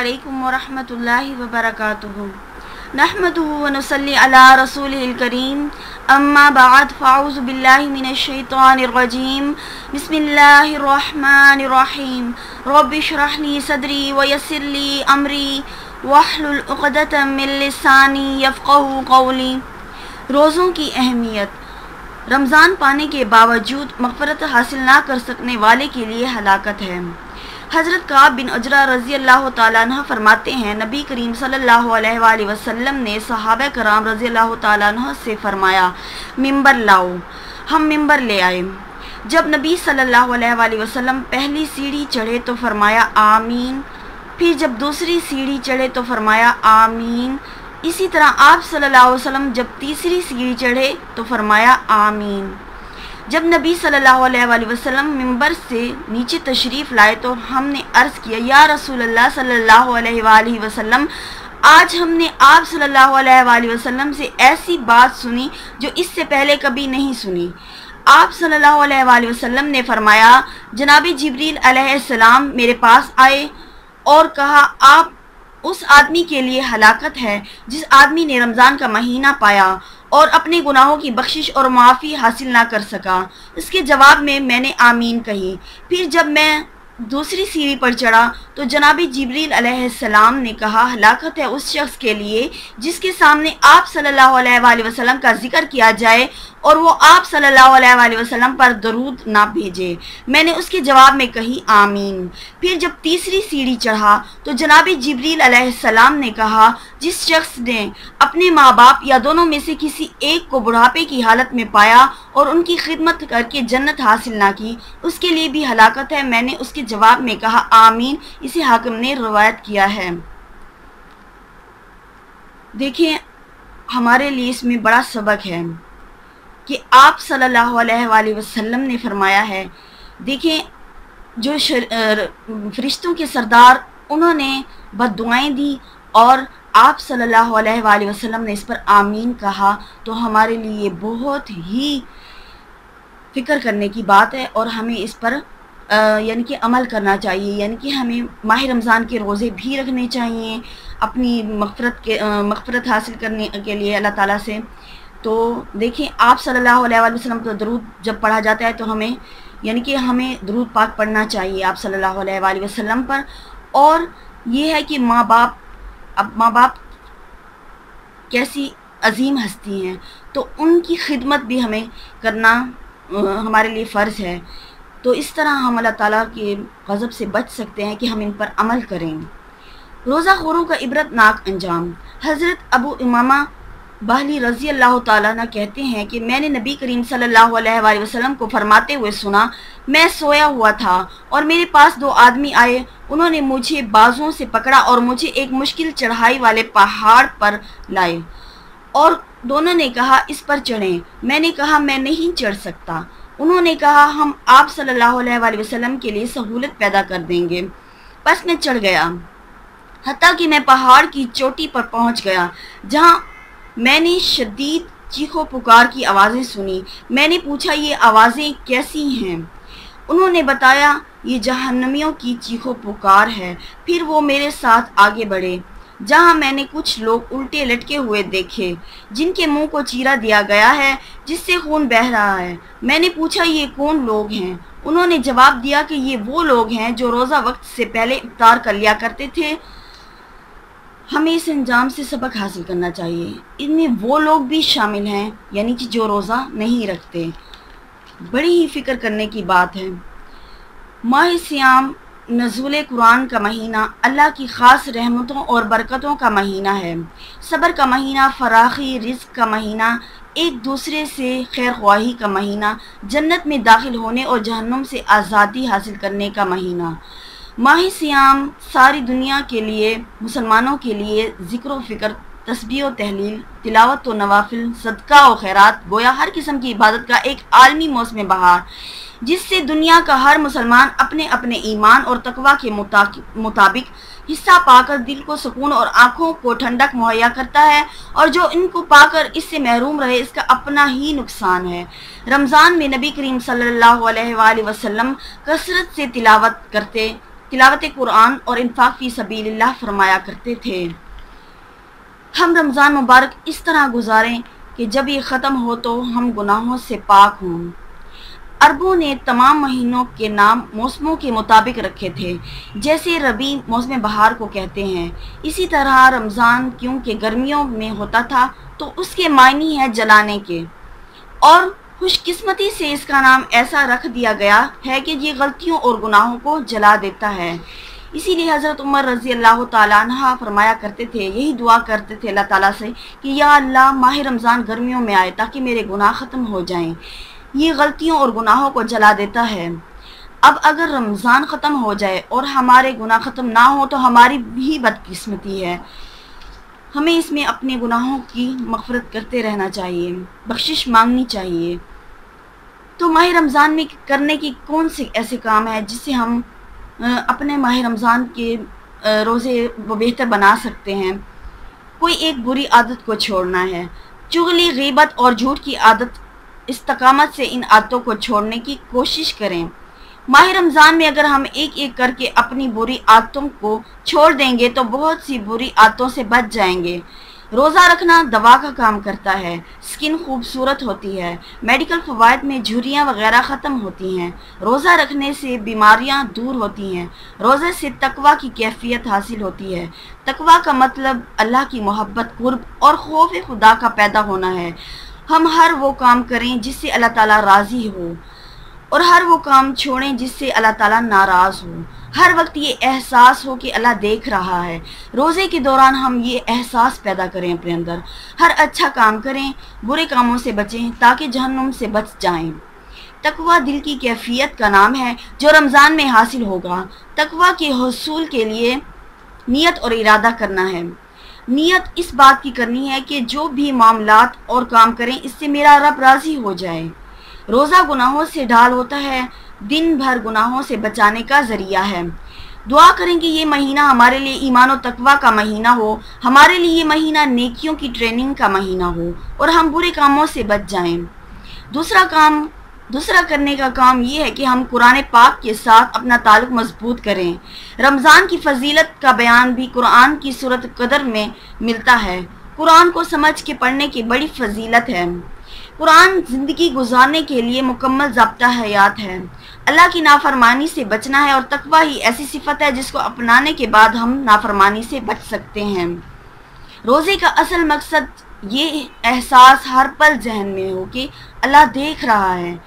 अस्सलामुअलैकुम वरहमतुल्लाहि वबरकातुहू। नहमदुहु व नुसल्ली अला रसूलिहिल करीम। अम्मा बाद फ़अऊज़ु बिल्लाहि मिनश शैतानिर रजीम। बिस्मिल्लाहिर रहमानिर रहीम। रब्बि इश्रह ली सदरी व यस्सिर ली अमरी वहलुल उक़दतम मिन लिसानी यफ़क़हू क़ौली। रोज़ों की अहमियत। रमज़ान पाने के बावजूद मग़फ़िरत हासिल ना कर सकने वाले के लिए हलाकत है। हज़रत काब बिन उजरा रज़ी अल्लाह ताला अन्हु फरमाते हैं, नबी करीम सल्लल्लाहु अलैहि वसल्लम ने सहाबा कराम रज़ी अल्लाह ताला अन्हु से फरमाया, मिंबर लाओ। हम मिंबर ले आए। जब नबी सल्लल्लाहु अलैहि वसल्लम पहली सीढ़ी चढ़े तो फरमाया आमीन। फिर जब दूसरी सीढ़ी चढ़े तो फरमाया आमीन। इसी तरह आप सल्लल्लाहु अलैहि वसल्लम जब तीसरी सीढ़ी चढ़े तो फरमाया आमीन। जब नबी सल्लल्लाहु अलैहि वसल्लम मिंबर से नीचे तशरीफ़ लाए तो हमने अर्ज़ किया, या रसूलल्लाह सल्लल्लाहु अलैहि वसल्लम, आज हमने आप सल्लल्लाहु अलैहि वसल्लम से ऐसी बात सुनी जो इससे पहले कभी नहीं सुनी। आप सल्लल्लाहु अलैहि वसल्लम ने फरमाया, जनाबी जिब्रील अलैहिस्सलाम मेरे पास आए और कहा, आप उस आदमी के लिए हलाकत है जिस आदमी ने रमज़ान का महीना पाया और अपने गुनाहों की बख्शिश और माफ़ी हासिल ना कर सका। इसके जवाब में मैंने आमीन कही। फिर जब मैं दूसरी सीढ़ी पर चढ़ा तो जनाबी जिब्रील अलैहिस्सलाम ने कहा, हलाकत है उस शख्स के लिए जिसके सामने आप सल्लल्लाहु अलैहि वसल्लम का जिक्र किया जाए और वो आप सल्लल्लाहु अलैहि वसल्लम पर दरूद ना भेजे। मैंने उसके जवाब में कही आमीन। फिर जब तीसरी सीढ़ी चढ़ा तो जनाबी जिब्रील अलैहिस्सलाम ने कहा, जिस शख्स ने अपने माँ बाप या दोनों में से किसी एक को बुढ़ापे की हालत में पाया और उनकी खिदमत करके जन्नत हासिल ना की, उसके लिए भी हलाकत है। मैंने उसके जवाब में कहा आमीन। इसे हाकिम ने रवायत किया है। देखिए, हमारे लिए इसमें बड़ा सबक है कि आप सल्लल्लाहु अलैहि वसल्लम ने फरमाया है। देखिए, जो फरिश्तों के सरदार, उन्होंने बद्दुआएं दी और आप सल्लल्लाहु अलैहि वसल्लम ने इस पर आमीन कहा, तो हमारे लिए बहुत ही फ़िक्र करने की बात है और हमें इस पर यानी कि अमल करना चाहिए। यानी कि हमें माह रमज़ान के रोज़े भी रखने चाहिए अपनी मग़फ़िरत हासिल करने के लिए अल्लाह ताला से। तो देखिए, आप सल्लल्लाहु अलैहि वसल्लम पर दरूद जब पढ़ा जाता है तो हमें यानी कि हमें दरूद पाक पढ़ना चाहिए आप सल्लल्लाहु अलैहि वसल्लम पर। और ये है कि माँ बाप कैसी अजीम हस्ती हैं, तो उनकी खिदमत भी हमें करना हमारे लिए फ़र्ज़ है। तो इस तरह हम अल्लाह ताला के ग़ज़ब से बच सकते हैं कि हम इन पर अमल करें। रोज़ा खोरों का इबरतनाक अंजाम। हज़रत अबू उमामा बाहली रज़ी अल्लाह ताला अन्हु कहते हैं कि मैंने नबी करीम सल्लल्लाहु अलैहि वसल्लम को फरमाते हुए सुना, मैं सोया हुआ था और मेरे पास दो आदमी आए। उन्होंने मुझे बाजुओं से पकड़ा और मुझे एक मुश्किल चढ़ाई वाले पहाड़ पर लाए और दोनों ने कहा, इस पर चढ़ें। मैंने कहा, मैं नहीं चढ़ सकता। उन्होंने कहा, हम आप सल्लल्लाहु अलैहि वसल्लम के लिए सहूलत पैदा कर देंगे। बस मैं चढ़ गया, हत्ता कि मैं पहाड़ की चोटी पर पहुंच गया, जहां मैंने शदीद चीखों पुकार की आवाज़ें सुनी। मैंने पूछा, ये आवाज़ें कैसी हैं? उन्होंने बताया, ये जहन्नमियों की चीखों पुकार है। फिर वो मेरे साथ आगे बढ़े, जहां मैंने कुछ लोग उल्टे लटके हुए देखे जिनके मुंह को चीरा दिया गया है जिससे खून बह रहा है। मैंने पूछा, ये कौन लोग हैं? उन्होंने जवाब दिया कि ये वो लोग हैं जो रोज़ा वक्त से पहले इफ्तार कर लिया करते थे। हमें इस अंजाम से सबक हासिल करना चाहिए। इनमें वो लोग भी शामिल हैं यानी कि जो रोज़ा नहीं रखते। बड़ी ही फ़िक्र करने की बात है। माह सियाम नज़ुल कुरान का महीना, अल्लाह की ख़ास रहमतों और बरकतों का महीना है। सब्र का महीना, फराखी रिज़्क़ का महीना, एक दूसरे से खैर ख्वाही का महीना, जन्नत में दाखिल होने और जहन्नुम से आज़ादी हासिल करने का महीना। माह सियाम सारी दुनिया के लिए, मुसलमानों के लिए ज़िक्र व फ़िक्र, तस्बीह व तहलील, तिलावत व नवाफिल, सदका व खैरात, गोया हर किस्म की इबादत का एक आलमी मौसम बहार, जिससे दुनिया का हर मुसलमान अपने अपने ईमान और तकवा के मुताबिक हिस्सा पाकर दिल को सुकून और आँखों को ठंडक मुहैया करता है, और जो इनको पाकर इससे महरूम रहे इसका अपना ही नुकसान है। रमज़ान में नबी करीम सल्लल्लाहु अलैहि वसल्लम कसरत से तिलावत करते, तिलावत कुरान और इन्फाक फी सबीलिल्लाह फरमाया करते थे। हम रमज़ान मुबारक इस तरह गुजारें कि जब ये ख़त्म हो तो हम गुनाहों से पाक हों। अरबों ने तमाम महीनों के नाम मौसमों के मुताबिक रखे थे, जैसे रबी मौसम बहार को कहते हैं। इसी तरह रमज़ान क्योंकि गर्मियों में होता था तो उसके मायने हैं जलाने के, और खुशकिस्मती से इसका नाम ऐसा रख दिया गया है कि ये गलतियों और गुनाहों को जला देता है। इसीलिए हज़रत उमर रज़ी अल्लाह ताला अन्हा फरमाया करते थे, यही दुआ करते थे अल्लाह ताला से कि या अल्लाह माह रमज़ान गर्मियों में आए ताकि मेरे गुनाह ख़त्म हो जाएं। ये गलतियों और गुनाहों को जला देता है। अब अगर रमज़ान ख़त्म हो जाए और हमारे गुनाह ख़त्म ना हो तो हमारी भी बदकिस्मती है। हमें इसमें अपने गुनाहों की मग़फ़िरत करते रहना चाहिए, बख्शिश मांगनी चाहिए। तो माह रमज़ान में करने की कौन से ऐसे काम है जिससे हम अपने माह रमज़ान के रोज़े वो बेहतर बना सकते हैं। कोई एक बुरी आदत को छोड़ना है। चुगली, गीबत और झूठ की आदत, इस्तकामत से इन आदतों को छोड़ने की कोशिश करें। माह रमज़ान में अगर हम एक एक करके अपनी बुरी आदतों को छोड़ देंगे तो बहुत सी बुरी आदतों से बच जाएंगे। रोज़ा रखना दवा का काम करता है, स्किन खूबसूरत होती है, मेडिकल फ़वाइद में झुर्रियाँ वगैरह ख़त्म होती हैं। रोज़ा रखने से बीमारियाँ दूर होती हैं। रोज़े से तकवा की कैफियत हासिल होती है। तकवा का मतलब अल्लाह की मोहब्बत, कुर्ब और खौफ खुदा का पैदा होना है। हम हर वो काम करें जिससे अल्लाह ताला राज़ी हो और हर वो काम छोड़ें जिससे अल्लाह ताला नाराज़ हो। हर वक्त ये एहसास हो कि अल्लाह देख रहा है। रोज़े के दौरान हम ये एहसास पैदा करें अपने अंदर। हर अच्छा काम करें, बुरे कामों से बचें ताकि जहन्नुम से बच जाएं। तकवा दिल की कैफियत का नाम है जो रमज़ान में हासिल होगा। तकवा के हुसूल के लिए नियत और इरादा करना है। नियत इस बात की करनी है कि जो भी मामलात और काम करें इससे मेरा रब राज़ी हो जाए। रोज़ा गुनाहों से ढाल होता है, दिन भर गुनाहों से बचाने का ज़रिया है। दुआ करें कि ये महीना हमारे लिए ईमान और तकवा का महीना हो, हमारे लिए ये महीना नेकियों की ट्रेनिंग का महीना हो और हम बुरे कामों से बच जाएं। दूसरा करने का काम ये है कि हम कुरान पाक के साथ अपना ताल्लुक़ मजबूत करें। रमज़ान की फजीलत का बयान भी कुरान की सूरत कदर में मिलता है। कुरान को समझ के पढ़ने की बड़ी फजीलत है। कुरान ज़िंदगी गुजारने के लिए मुकम्मल ज़ाब्ता हयात है। अल्लाह की नाफरमानी से बचना है और तकवा ही ऐसी सिफत है जिसको अपनाने के बाद हम नाफरमानी से बच सकते हैं। रोज़े का असल मकसद ये एहसास हर पल जहन में हो कि अल्लाह देख रहा है।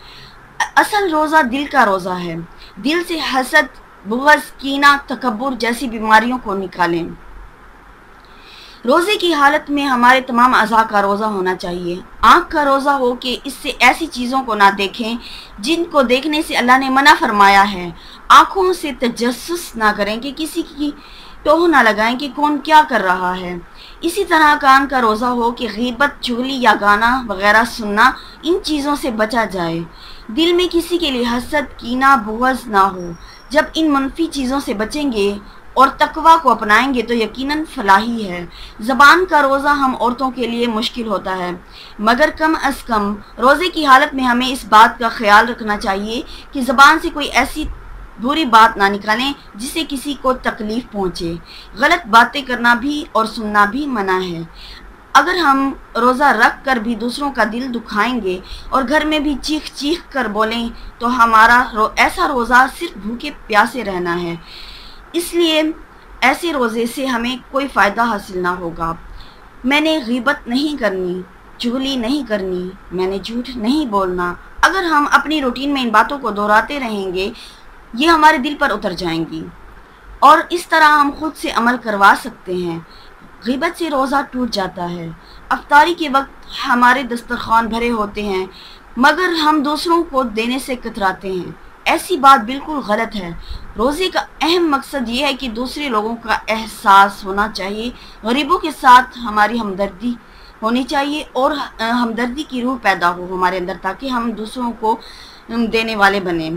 असल रोज़ा दिल का रोज़ा है। दिल से हसद, बुग़्ज़, कीना, तकब्बुर जैसी बीमारियों को निकालें। रोज़े की हालत में हमारे तमाम अज़ा का रोज़ा होना चाहिए। आँख का रोज़ा हो कि इससे ऐसी चीज़ों को ना देखें जिनको देखने से अल्लाह ने मना फरमाया है। आँखों से तजस्सुस ना करें कि किसी की टोह ना लगाएं कि कौन क्या कर रहा है। इसी तरह कान का रोज़ा हो कि गीबत, चुगली या गाना वगैरह सुनना, इन चीज़ों से बचा जाए। दिल में किसी के लिए हसद, कीना, बुग़्ज़ ना हो। जब इन मनफी चीज़ों से बचेंगे और तकवा को अपनाएंगे तो यकीनन फलाही है। ज़बान का रोज़ा हम औरतों के लिए मुश्किल होता है, मगर कम अज़ कम रोज़े की हालत में हमें इस बात का ख्याल रखना चाहिए कि ज़बान से कोई ऐसी बुरी बात ना निकालें जिससे किसी को तकलीफ़ पहुँचे। गलत बातें करना भी और सुनना भी मना है। अगर हम रोज़ा रख कर भी दूसरों का दिल दुखाएंगे और घर में भी चीख चीख कर बोलें तो हमारा ऐसा रोज़ा सिर्फ भूखे प्यासे रहना है। इसलिए ऐसे रोज़े से हमें कोई फ़ायदा हासिल ना होगा। मैंने गीबत नहीं करनी, चुगली नहीं करनी, मैंने झूठ नहीं बोलना। अगर हम अपनी रूटीन में इन बातों को दोहराते रहेंगे ये हमारे दिल पर उतर जाएंगी और इस तरह हम खुद से अमल करवा सकते हैं। गीबत से रोज़ा टूट जाता है। अफ्तारी के वक्त हमारे दस्तरखान भरे होते हैं मगर हम दूसरों को देने से कतराते हैं। ऐसी बात बिल्कुल गलत है। रोज़े का अहम मकसद ये है कि दूसरे लोगों का एहसास होना चाहिए। गरीबों के साथ हमारी हमदर्दी होनी चाहिए और हमदर्दी की रूह पैदा हो हमारे अंदर ताकि हम दूसरों को देने वाले बने।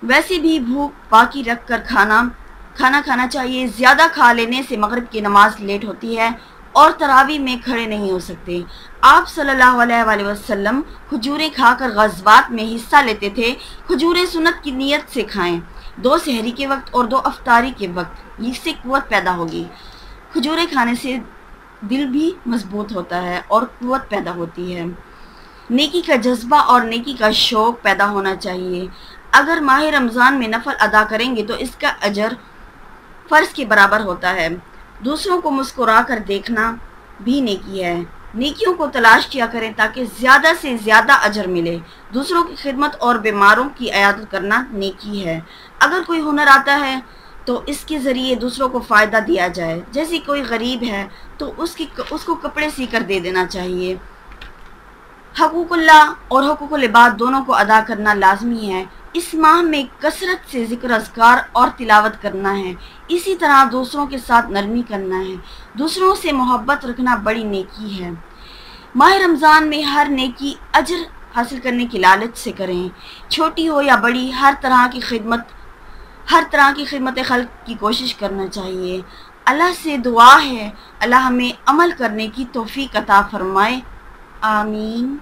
वैसे भी भूख बाकी रख कर खाना खाना चाहिए। ज़्यादा खा लेने से मगरिब की नमाज लेट होती है और तरावी में खड़े नहीं हो सकते। आप सल्लल्लाहु अलैहि वसल्लम खजूरें खाकर गज़वात में हिस्सा लेते थे। खजूरें सुन्नत की नियत से खाएं। 2 सहरी के वक्त और 2 अफ्तारी के वक्त, इससे कुव्वत पैदा होगी। खजूरें खाने से दिल भी मजबूत होता है और कुव्वत पैदा होती है। नेकी का जज्बा और नेकी का शौक़ पैदा होना चाहिए। अगर माह रमज़ान में नफल अदा करेंगे तो इसका अजर फ़र्ज के बराबर होता है। दूसरों को मुस्कुरा कर देखना भी नेकी है। नेकियों को तलाश किया करें ताकि ज़्यादा से ज़्यादा अजर मिले। दूसरों की खिदमत और बीमारों की इयादत करना नेकी है। अगर कोई हुनर आता है तो इसके ज़रिए दूसरों को फ़ायदा दिया जाए। जैसे कोई गरीब है तो उसको कपड़े सी कर दे देना चाहिए। हकूकुल्लाह और हकूकुल इबाद दोनों को अदा करना लाजमी है। इस माह में कसरत से ज़िक्र अज़कार और तिलावत करना है। इसी तरह दूसरों के साथ नरमी करना है। दूसरों से मोहब्बत रखना बड़ी नेकी है। माह रमज़ान में हर नेकी अजर हासिल करने की लालच से करें। छोटी हो या बड़ी, हर तरह की खिदमत खल्क की कोशिश करना चाहिए। अल्लाह से दुआ है अल्लाह हमें अमल करने की तौफीक अता फरमाए। आमीन।